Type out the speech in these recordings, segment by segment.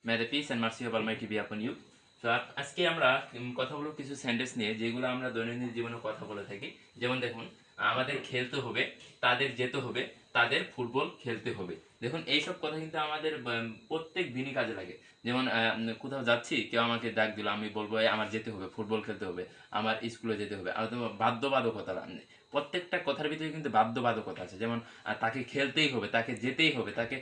May the peace and mercy of Almighty be upon you. তো আজকে আমরা কথা বলবো কিছু সেন্টেন্স নিয়ে যেগুলো আমরা দৈনন্দিন জীবনে কথা বলে থাকি। যেমন দেখুন, আমাদের খেলতে হবে, তাদের যেতে হবে, তাদের ফুটবল খেলতে হবে। দেখুন এইসব কথা কিন্তু আমাদের প্রত্যেক দিনই কাজে লাগে। যেমন কোথাও যাচ্ছি, কেউ আমাকে ডাক দিল, আমি বলবো আমার যেতে হবে, ফুটবল খেলতে হবে, আমার স্কুলে যেতে হবে। আর তো বাধ্যবাধকতা, প্রত্যেকটা কথার ভিতরে কিন্তু বাধ্যবাধকতা আছে। যেমন তাকে খেলতেই হবে, তাকে যেতেই হবে, তাকে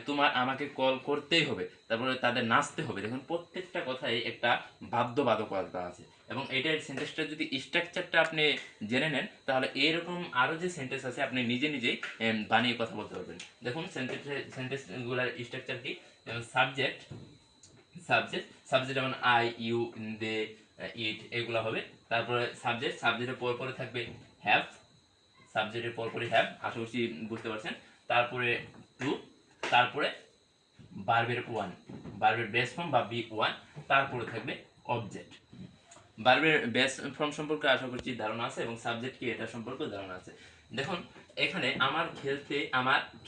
তোমার আমাকে কল করতেই হবে, তারপরে তাদের নাচতে হবে। দেখুন প্রত্যেকটা কথাই একটা বাধ্যবাধকতা আছে। এবং এটার সেন্টেন্সটা যদি স্ট্রাকচারটা আপনি জেনে নেন, তাহলে এরকম আরও যে সেন্টেন্স আছে আপনি নিজে নিজেই বানিয়ে কথা বলতে পারবেন। দেখুন সেন্টেন্সগুলোর স্ট্রাকচার কি? সাবজেক্ট সাবজেক্ট সাবজেক্ট যেমন আই, ইউ, দে, ইট, এগুলো হবে। তারপরে সাবজেক্টের পরে থাকবে হ্যাভ, সাবজেক্টের পরপরই হ্যাভ, আশা করছি বুঝতে পারছেন। তারপরে টু, তারপরে ভার্বের ওয়ান, ভার্বের বেস ফর্ম বা বি ওয়ান, তারপরে থাকবে অবজেক্ট। ভার্বের বেস ফর্ম সম্পর্কে আশা করছি ধারণা আছে এবং সাবজেক্ট কি এটা সম্পর্কে ধারণা আছে। দেখুন এখানে আমার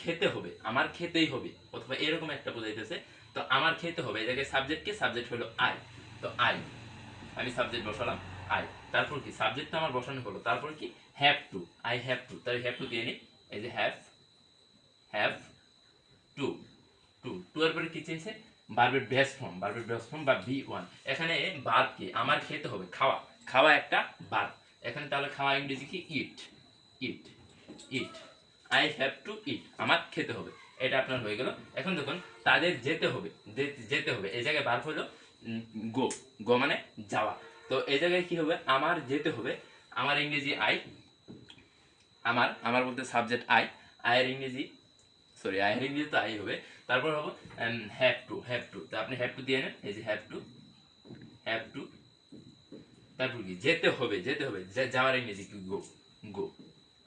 খেতে হবে, আমার খেতেই হবে, অথবা এরকম একটা বোঝাইতেছে। তো আমার খেতে হবে, এই জায়গায় সাবজেক্ট কি? সাবজেক্ট হলো আই। তো আই, আমি সাবজেক্ট বসালাম আই। তারপর কি? সাবজেক্ট তো আমার বসানো হলো, তারপর কি? Have to, I have to, তাই হ্যাভ টু দিয়ে নিই। এই যে হ্যাভ টু, টু এর পরে কি চেয়েছে? ভার্বের বেস ফর্ম, ভার্বের বেস ফর্ম বা বি ওয়ান। এখানে ভার্ব কি? আমার খেতে হবে, খাওয়া, খাওয়া একটা ভার্ব। এখানে তাহলে খাওয়া ইংরেজি কি? ইট, ইট, ইট। আই হ্যাভ টু ইট, আমার খেতে হবে, এটা আপনার হয়ে গেল। এখন দেখুন তাদের যেতে হবে, যেতে হবে, এই জায়গায় ভার্ব হলো গো, গো মানে যাওয়া। তো এই জায়গায় কি হবে? আমার যেতে হবে, আমার ইংরেজি আই, আমার বলতে সাবজেক্ট আই, আয়ের ইংরেজি আয়ের ইংরেজি তো আই হবে। তারপর হবো হ্যাভ টু, তো আপনি হ্যাভ টু দিয়ে নেন, এই যে হ্যাভ টু। তারপর কি? যেতে হবে, যাওয়ার ইংরেজি কি? গো, গো,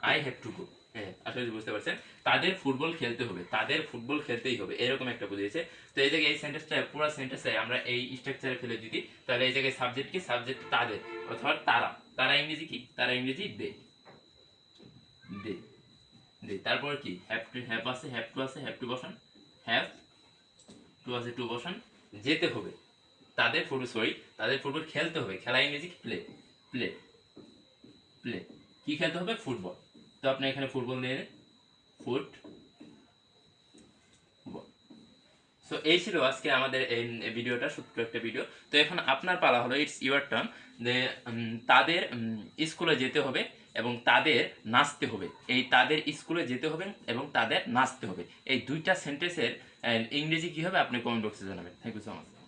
আই হ্যাভ টু গো। হ্যাঁ, আসলে বুঝতে পারছেন। তাদের ফুটবল খেলতে হবে, তাদের ফুটবল খেলতেই হবে, এরকম একটা বুঝিয়েছে। তো এই জায়গায় এই সেন্টেন্সটা, পুরো সেন্টেন্সটাই আমরা এই স্ট্রাকচারে ফেলে দিই, তাহলে এই জায়গায় সাবজেক্ট কি? সাবজেক্ট তাদের, অথবা তারা, তারা ইংরেজি কি? তারা ইংরেজি দে, দে, দে। তারপর কি? হ্যাভ আছে, হ্যাভ টু বসান, হ্যাভ টু আছে, টু বসান। যেতে হবে, তাদের ফুটবল খেলতে হবে, খেলা ইংরেজি প্লে, প্লে, প্লে। কি খেলতে হবে? ফুটবল। তো আপনি এখানে ফুটবল নিয়ে নেন, ফুট বল। সো এই ছিল আজকে আমাদের এই ভিডিওটা, ছোট্ট একটা ভিডিও। তো এখন আপনার পালা হলো, ইটস ইউর টার্ন। যে তাদের স্কুলে যেতে হবে এবং তাদের নাচতে হবে। এই তাদের স্কুলে যেতে হবে এবং তাদের নাচতে হবে, এই দুইটা সেন্টেন্সের ইংরেজি কি হবে আপনি কমেন্ট বক্সে জানাবেন। Thank you so much.